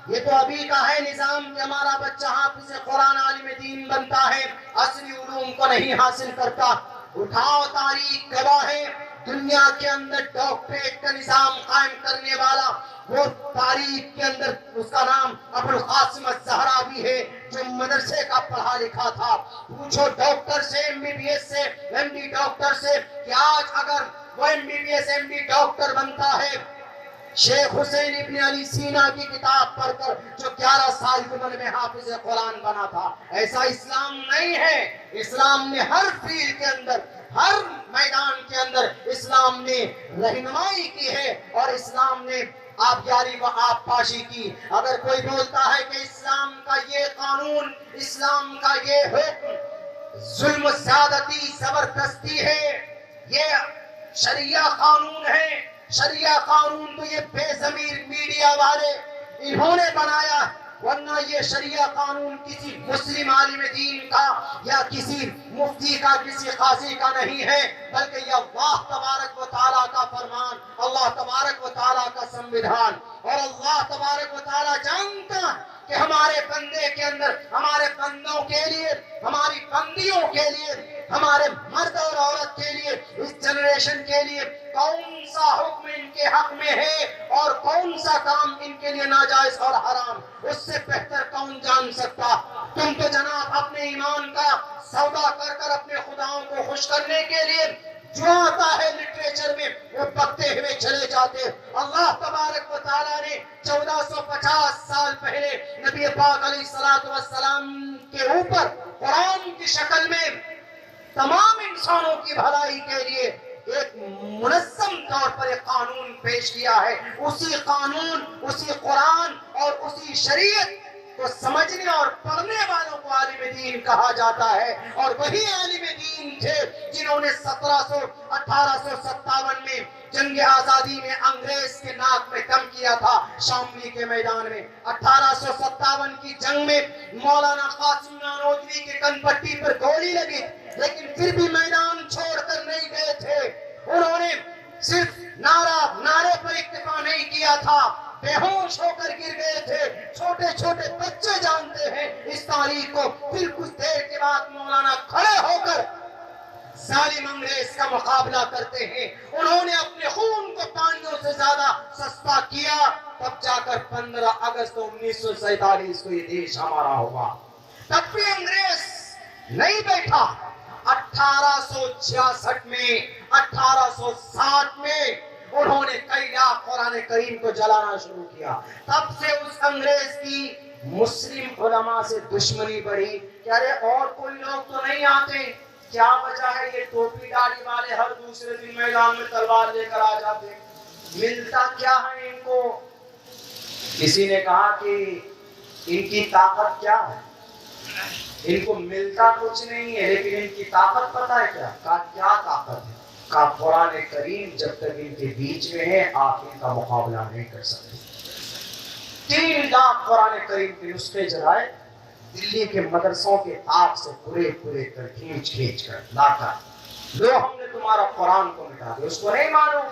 ये तो अभी का है निजाम कि हमारा बच्चा हाफिज कुरान, आलिम दीन बनता है, असली उलूम को नहीं हासिल करता। उठाओ, तारीख गवाह है, दुनिया के अंदर डॉक्टरेट का निजाम कायम करने वाला वो तारीख के अंदर उसका नाम अबुल कासिम ज़हरावी है, जो मदरसे का पढ़ा लिखा था। पूछो डॉक्टर से, एमबीबीएस से, एमडी डॉक्टर से कि आज अगर वो एमबीबीएस एमडी डॉक्टर बनता है शेख हुसैन इब्न अली सीना की किताब पढ़कर, जो 11 साल की उम्र में हाफिज कुरान बना था। ऐसा इस्लाम नहीं है। इस्लाम ने हर फील्ड के अंदर, हर मैदान के अंदर इस्लाम ने रहनुमाई की है और इस्लाम ने आबयारी व आबपाशी की। अगर कोई बोलता है कि इस्लाम का ये कानून, इस्लाम का ये हुक्म जुल्म, ज्यादती, जबरदस्ती है, ये शरिया कानून है, शरिया कानून तो ये बेज़मीर मीडिया वाले इन्होंने बनाया, वरना ये शरिया कानून किसी मुस्लिम आलिम दीन का या किसी मुफ्ती का, किसी काजी का नहीं है, बल्कि ये अल्लाह तबारक व तआला का फरमान, अल्लाह तबारक व तआला का संविधान। और अल्लाह तबारक व तआला जानता कि हमारे बंदे के अंदर, हमारे बंदों के लिए, हमारी बंदियों के लिए, हमारे मर्द और औरत के लिए, इस जनरेशन के लिए कौन सा हुक्म इनके हक में है और कौन सा काम इनके लिए नाजायज और हराम, उससे बेहतर कौन जान सकता। तुम तो जनाब अपने ईमान का सौदा कर कर अपने खुदाओं को खुश करने के लिए जो आता है लिटरेचर में वो बकते हुए चले जाते। अल्लाह तबारक व तआला ने 1450 साल पहले नबी पाक अलैहिस्सलातु वस्सलाम के ऊपर कुरान की शक्ल में तमाम इंसानों की भलाई के लिए एक मुनज़्ज़म तौर पर एक कानून पेश किया है। उसी कानून, उसी कुरान और उसी शरीयत को समझने और पढ़ने वालों को आलिम दीन कहा जाता है। और वही आलिम दीन थे जिन्होंने 1857 में जंग आजादी में अंग्रेज के नाक में दम किया था शामली के मैदान में। 1857 की जंग में मौलाना कासिम नानोतवी के कनपट्टी पर गोली लगी, लेकिन फिर भी मैदान छोड़कर नहीं गए थे। उन्होंने सिर्फ नारे पर इक्तफा नहीं किया था, बेहोश होकर गिर गए थे। छोटे छोटे बच्चे जानते हैं इस तारीख को। फिर कुछ देर के बाद मौलाना खड़े होकर जालिम अंग्रेज का मुकाबला करते हैं। उन्होंने अपने खून को पानियों से ज्यादा सस्ता किया, तब जाकर 15 अगस्त 1947 को ये देश हमारा हुआ। तब भी अंग्रेज नहीं बैठा। 1866 में, 1860 में उन्होंने कई लाख कुरान करीम को जलाना शुरू किया। तब से उस अंग्रेज की मुस्लिम उलमा से दुश्मनी बढ़ी कि अरे और कोई लोग तो नहीं आते, क्या वजह है ये टोपी दाढ़ी वाले हर दूसरे दिन मैदान में तलवार लेकर आ जाते, मिलता क्या है इनको? किसी ने कहा कि इनकी ताकत क्या है, इनको मिलता कुछ नहीं है लेकिन इनकी ताकत पता है क्या? क्या ताकत है? का कुरान करीम जब तक इनके बीच में है आप इनका मुकाबला नहीं कर सकते। 3 लाख कुरान करीम के नुस्खे जलाए, दिल्ली के मदरसों के ताक से पूरे कर खींच कर लाकर लो हमने तुम्हारा कुरान को मिटा दिया। उसको नहीं मानो,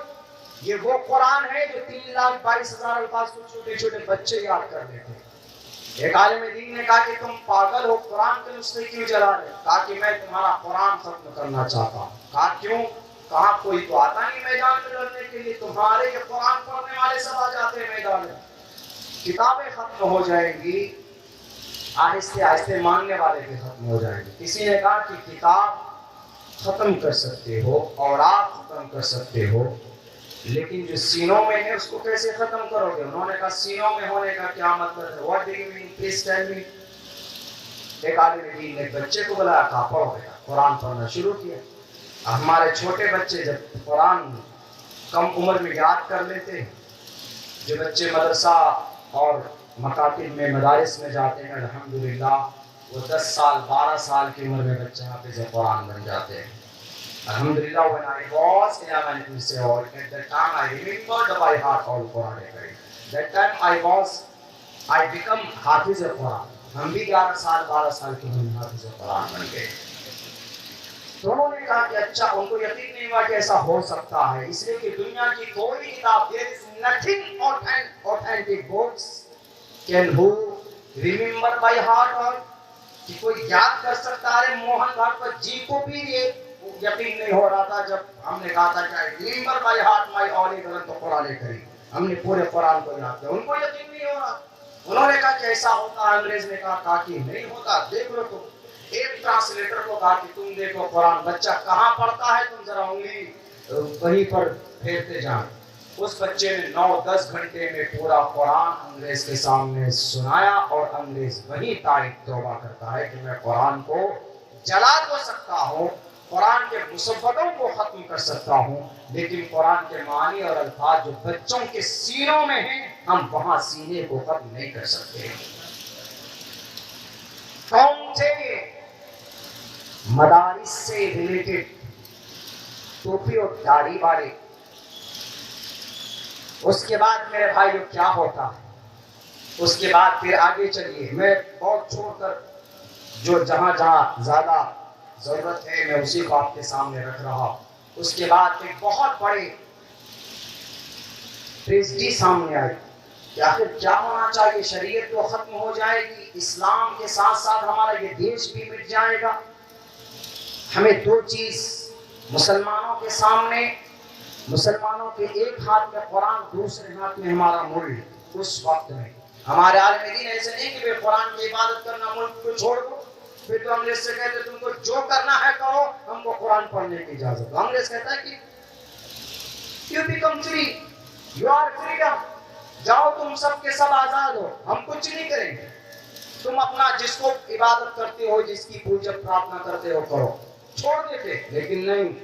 ये वो कुरान है जो 3,22,000 अल्फाज को छोटे छोटे बच्चे याद कर लेते। एक आलिम दीन ने कहा कि तुम पागल हो, कुरान के नुस्खे क्यों जला रहे? कहा कि मैं तुम्हारा कुरान खत्म करना चाहता हूँ। कहा क्यों? कहा कोई तो आता नहीं मैदान में लड़ने के लिए, तुम्हारे ये कुरान पढ़ने वाले सब आ जाते हैं मैदान में, किताबें खत्म हो जाएंगी, आहिस्ते आहिस्ते मानने वाले भी खत्म हो जाएंगे। किसी ने कहा कि किताब खत्म कर सकते हो और आप खत्म कर सकते हो, लेकिन जो सीनों में है उसको कैसे खत्म करोगे? उन्होंने कहा सीनों में होने का क्या मतलब है? What do you mean, please tell me. एक आलिम दीन ने बच्चे को बुलाया, कहा पढ़ो बेटा। कुरान पढ़ना शुरू किया। हमारे छोटे बच्चे जब कुरान कम उम्र में याद कर लेते हैं, जो बच्चे मदरसा और मकातिब में मदारिस में जाते हैं, अल्हम्दुलिल्लाह वो 10 साल 12 साल की उम्र में बच्चे हाफिज़ कुरान बन जाते हैं। Alhamdulillah, when I was in elementary school, at that time I remembered by heart all Quran. That time I become हाफिज़ कुरान। हम भी 11 साल 12 साल की उम्र में हाफिज़ कुरान बन गए। तो उन्होंने कहा कि अच्छा, उनको यकीन नहीं हुआ कि ऐसा हो सकता है, इसलिए कि दुनिया की कोई किताब, there is nothing authentic books can who remember by heart or कि कोई याद कर सकता है। मोहन भागवत जी को भी ये यकीन नहीं हो रहा था जब हमने कहा था कि remember by heart my all ग्रंथ कुरान करीम, हमने पूरे कुरान को याद किया, उनको यकीन नहीं हो रहा। उन्होंने कहा कि ऐसा होता है, अंग्रेज ने कहा कि नहीं होता, देख लो तुम। एक ट्रांसलेटर को कहा कि तुम देखो कुरान बच्चा कहाँ पढ़ता है, तुम जरा उंगली वहीं पर फेरते जाओ। उस बच्चे ने 9-10 घंटे में पूरा कुरान अंग्रेज के सामने सुनाया और अंग्रेज वही तारीफ तौबा करता है कि मैं कुरान को जला तो सकता हूँ, कुरान के मुसव्वदों को खत्म कर सकता हूँ, लेकिन कुरान के मानी और अल्फाज जो बच्चों के सीनों में हैं, हम वहां सीने को खत्म नहीं कर सकते। कौन थे मदारिस से रिलेटेड टोपी और दाढ़ी वाले? उसके बाद मेरे भाई क्या होता है, उसके बाद फिर आगे चलिए, मैं बहुत छोड़कर जो जहां जहां ज्यादा जरूरत है मैं उसी को आपके सामने रख रहा हूं। उसके बाद एक बहुत बड़ी ट्रेजेडी सामने आई कि आखिर क्या होना चाहिए। शरीयत तो खत्म हो जाएगी, इस्लाम के साथ साथ हमारा ये देश भी मिट जाएगा। हमें 2 चीज मुसलमानों के सामने, मुसलमानों के एक हाथ में कुरान, दूसरे हाथ में हमारा मुल्क। उस वक्त में हमारे आलिम दीन ऐसे नहीं कि वे कुरान की इबादत करना मुल्क को छोड़ दो, फिर तो अंग्रेज से कहते तुमको जो करना है करो, हमको कुरान पढ़ने की इजाजत दो। अंग्रेज कहता है कि you become free, you are freedom, जाओ तुम सब के सब आजाद हो, हम कुछ नहीं करेंगे, तुम अपना जिसको इबादत करते हो, जिसकी पूजा प्रार्थना करते हो करो, छोड़ देते। लेकिन नहीं,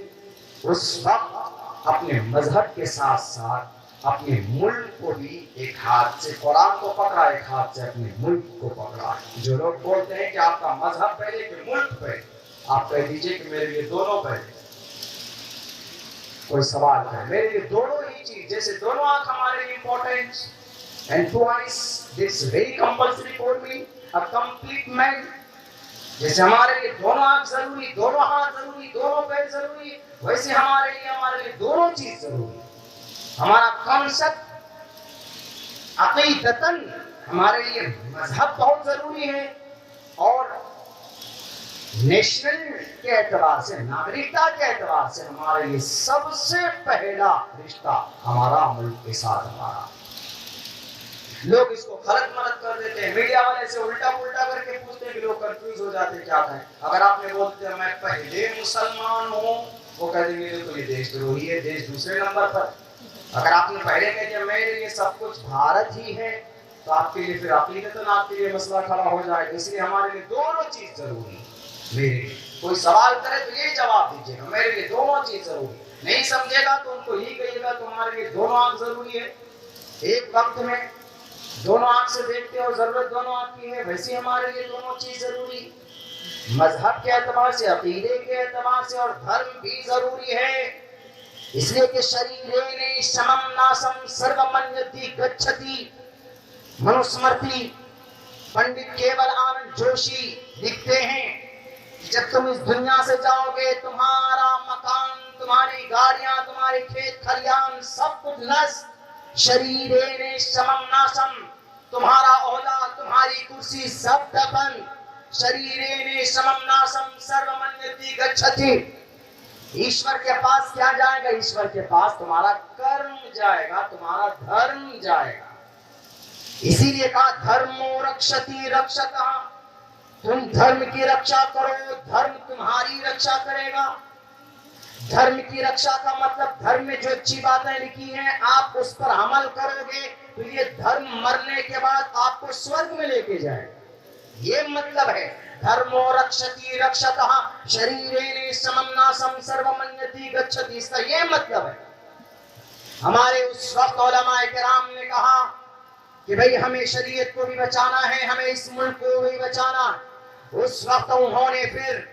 उस वक्त अपने मजहब के साथ साथ अपने मुल्क को भी एक हाथ से कुरान को पकड़ा, एक हाथ से अपने मुल्क को पकड़ा। जो लोग बोलते हैं कि आपका मजहब पहले कि मुल्क पहले, आप कह दीजिए कि मेरे लिए दोनों पहले। कोई सवाल है, मेरे लिए दोनों ही चीज, जैसे दोनों आंख हमारे लिए important, and two eyes this very compulsory for me, a complete man. जैसे हमारे लिए दोनों आंख जरूरी, दोनों हाथ जरूरी, दोनों पैर जरूरी, वैसे हमारे लिए दोनों चीज जरूरी। हमारा कॉन्सेप्ट अकीदतन हमारे लिए मजहब बहुत जरूरी है, और नेशनल के एतबार से, नागरिकता के एतबार से हमारे लिए सबसे पहला रिश्ता हमारा मुल्क के साथ हमारा। लोग इसको गलत मदद कर देते हैं, मीडिया वाले से उल्टा पुल्टा करके पूछते हैं कि लोग कंफ्यूज हो जाते हैं क्या कहें। अगर आपने बोलते हैं मैं पहले मुसलमान हूँ, वो कह देंगे तो ये देशद्रोही है, देश दूसरे नंबर पर। अगर आपने पहले कह दिया मेरे लिए सब कुछ भारत ही है, तो आपके लिए फिर अकीदतन आपके लिए मसला खड़ा हो जाएगा। इसलिए हमारे लिए दोनों चीज जरूरी है। मेरे कोई सवाल करे तो यही जवाब दीजिएगा, मेरे लिए दोनों चीज जरूरी। नहीं समझेगा तो उनको यही कहिएगा तुम्हारे लिए दोनों आंख जरूरी है। एक वक्त में दोनों आंख से देखते हो, जरूरत दोनों आंख की है, वैसे हमारे लिए दोनों चीज जरूरी, मजहब के एतबार से, अकीदे के एतबार से, और धर्म भी जरूरी है। इसलिए कि शरीरेण समम नासम सर्वमन्यति गच्छति मनुस्मृति। पंडित केवल आनंद जोशी लिखते हैं कि जब तुम इस दुनिया से जाओगे, तुम्हारा मकान, तुम्हारी गाड़ियां, तुम्हारे खेत खलियान सब कुछ नष्ट। शरीरेण समम नासम, तुम्हारा ओहदा, तुम्हारी कुर्सी सब दफन। शरीरेण समम नासम सर्वमन्यति गच्छति। ईश्वर के पास क्या जाएगा? ईश्वर के पास तुम्हारा कर्म जाएगा, तुम्हारा धर्म जाएगा। इसीलिए कहा धर्मो रक्षति रक्षतः, तुम धर्म की रक्षा करो, धर्म तुम्हारी रक्षा करेगा। धर्म की रक्षा का मतलब धर्म में जो अच्छी बातें लिखी हैं आप उस पर अमल करोगे तो ये धर्म मरने के बाद आपको स्वर्ग में लेके जाएगा। ये मतलब है धर्मो रक्षति रक्षतः शरीरेण समम नासम सर्वमन्यति गच्छति। इसका ये मतलब है। हमारे उस वक्त उलमाए किराम ने कहा कि भाई हमें शरीयत को भी बचाना है, हमें इस मुल्क को भी बचाना। उस वक्त उन्होंने फिर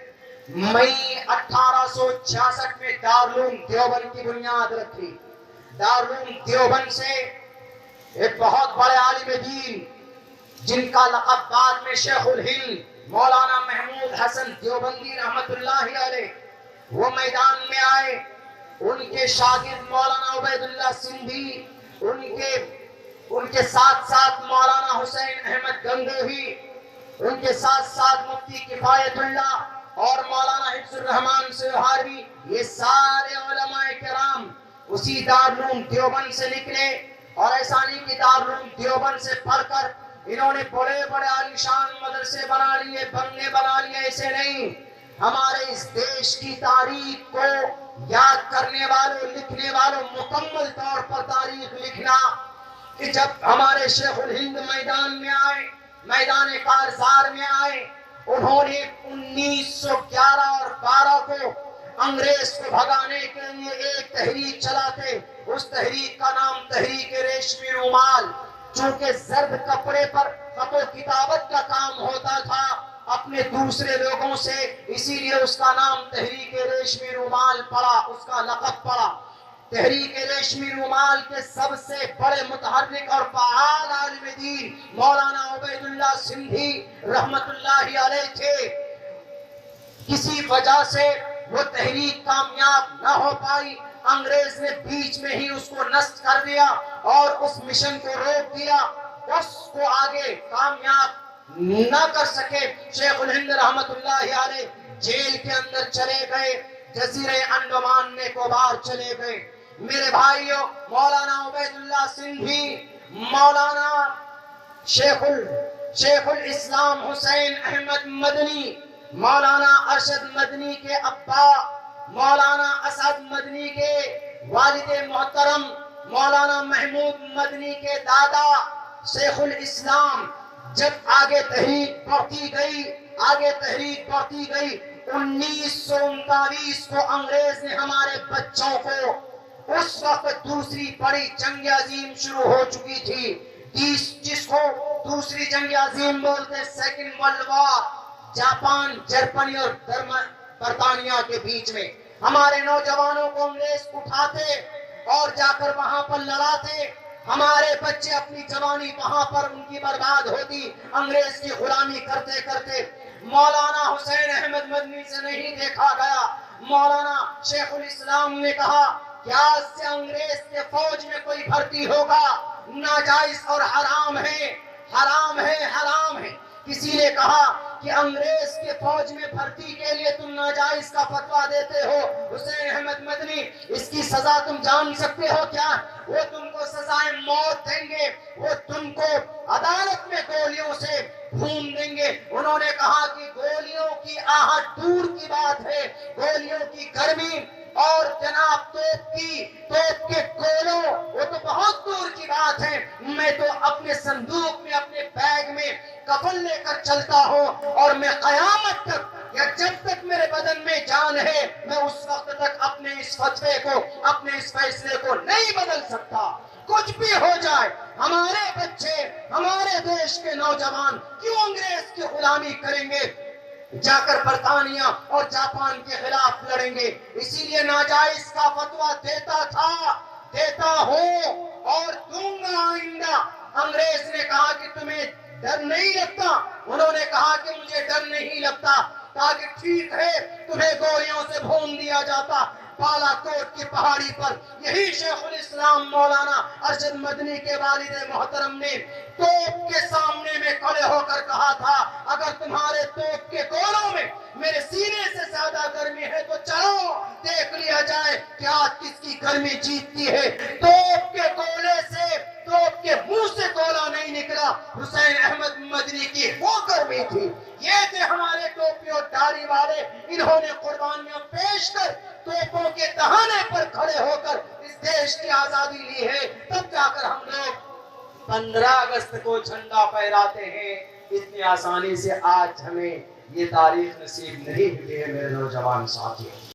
मई 1866 में दारुल देवबंद की बुनियाद रखी। दारुल देवबंद से एक बहुत बड़े आलिम दीन जिनका लक़ब बाद में शेखुल हिंद मौलाना महमूद हसन देवबंदी रहमतुल्लाहि अलैह वो मैदान में आए। उनके शागिर्द मौलाना उबैदुल्लाह सिंधी, उनके साथ साथ मौलाना हुसैन अहमद गंगोही, उनके साथ साथ मुफ्ती किफायतुल्लाह और मौलाना हिफ्जुर रहमान सुहारवी, ये सारे उलमाए किराम उसी दारुल देवबंद से निकले। और ऐसा नहीं कि दारुल देवबंद से पढ़कर इन्होंने बड़े बड़े आलिशान मदरसे बना लिए, बंगले बना लिए, ऐसे नहीं। हमारे इस देश की तारीख को याद करने वालों, लिखने वालों, मुकम्मल तौर पर तारीख लिखना कि जब हमारे शेखुल हिंद मैदान में आए, मैदान कारजार में आए, उन्होंने 1911 और 12 को अंग्रेज को भगाने के लिए एक तहरीक चलाते। उस तहरीक का नाम तहरीक रेशमी रुमाल। चूंकि जर्द कपड़े पर खतो किताबत का काम होता था अपने दूसरे लोगों से, इसीलिए उसका नाम तहरीक रेशमी रुमाल पड़ा, उसका लक़ब पड़ा। तहरीक रेशमी रुमाल के सबसे बड़े मुतहर्रिक और फ़आल आलिम दीन मौलाना उबैदुल्लाह सिंधी रहमतुल्लाहि अलैह थे। किसी वजह से वो तहरीक कामयाब न हो पाई। अंग्रेज ने बीच में ही उसको नष्ट कर दिया और उस मिशन को रोक दिया, उसको आगे कामयाब न कर सके। शेखुल हिंद रहमतुल्लाहि अलैह जेल के अंदर चले गए, जजीरे अंडमान निकोबार चले गए। मेरे भाइयों, मौलाना उबैदुल्लाह सिंधी, मौलाना शेखुल इस्लाम हुसैन अहमद मदनी, मौलाना अरशद मदनी के अब्बा, मौलाना असद मदनी के वालिद मोहतरम, मौलाना महमूद मदनी के दादा शेखुल इस्लाम, जब आगे तहरीक बढ़ती गई, आगे तहरीक बढ़ती गई, 1939 को अंग्रेज ने हमारे बच्चों को, उस वक्त दूसरी बड़ी जंग अजीम शुरू हो चुकी थी, जिसको दूसरी जंग अजीम बोलते, second world war, Japan, Germany और बर्तानिया के बीच में हमारे नौजवानों को अंग्रेज उठाते और जाकर वहां पर लड़ाते। हमारे बच्चे अपनी जवानी वहां पर उनकी बर्बाद होती अंग्रेज की गुलामी करते करते। मौलाना हुसैन अहमद मदनी से नहीं देखा गया। मौलाना शेखुल इस्लाम ने कहा क्या से अंग्रेज के फौज में कोई भर्ती होगा? नाजायज और हराम है, हराम है, हराम है। किसी ने कहा कि अंग्रेज के फौज में भर्ती के लिए तुम नाजायज का फतवा देते हो हुसैन अहमद मदनी, इसकी सजा तुम जान सकते हो क्या? वो तुमको सजाए मौत देंगे, वो तुमको अदालत में गोलियों से भून देंगे। उन्होंने कहा कि गोलियों की आहट दूर की बात है, गोलियों की गर्मी और जनाब तोप के गोलों अपने संदूक में, अपने बैग में कफन लेकर चलता हूँ और मैं कयामत तक या जब तक मेरे बदन में जान है, मैं उस वक्त तक अपने इस फतवे को, अपने इस फैसले को नहीं बदल सकता। कुछ भी हो जाए, हमारे बच्चे, हमारे देश के नौजवान क्यों अंग्रेज की गुलामी करेंगे, जाकर बर्तानिया और जापान के खिलाफ लड़ेंगे। इसीलिए नाजायज का फतवा देता था, देता हूँ और दूंगा आइंदा। अंग्रेज ने कहा कि तुम्हें डर नहीं लगता, उन्होंने कहा कि मुझे डर नहीं लगता, ताकि ठीक है तुम्हें गोलियों से भून दिया जाता। बालाकोट की पहाड़ी पर यही शेखुल इस्लाम मौलाना अरशद मदनी के वालिद मोहतरम ने तोप के सामने में खड़े होकर कहा था, अगर तुम्हारे तोप के गोलों में मेरे सीने से ज्यादा गर्मी है तो चलो देख लिया जाए कि आज किसकी गर्मी जीतती है। तोप के गोले से, तोप के मुंह से गोला नहीं निकला, हुसैन अहमद मदनी की वो गर्मी थी। ये थे हमारे टोपी और दाढ़ी वाले, इन्होंने कुर्बानियां पेश कर तोपों के दहाने पर खड़े होकर इस देश की आजादी ली है। तब जाकर हम लोग 15 अगस्त को झंडा फहराते हैं। इतनी आसानी से आज हमें ये तारीख नसीब नहीं हुई है मेरे नौजवान साथियों।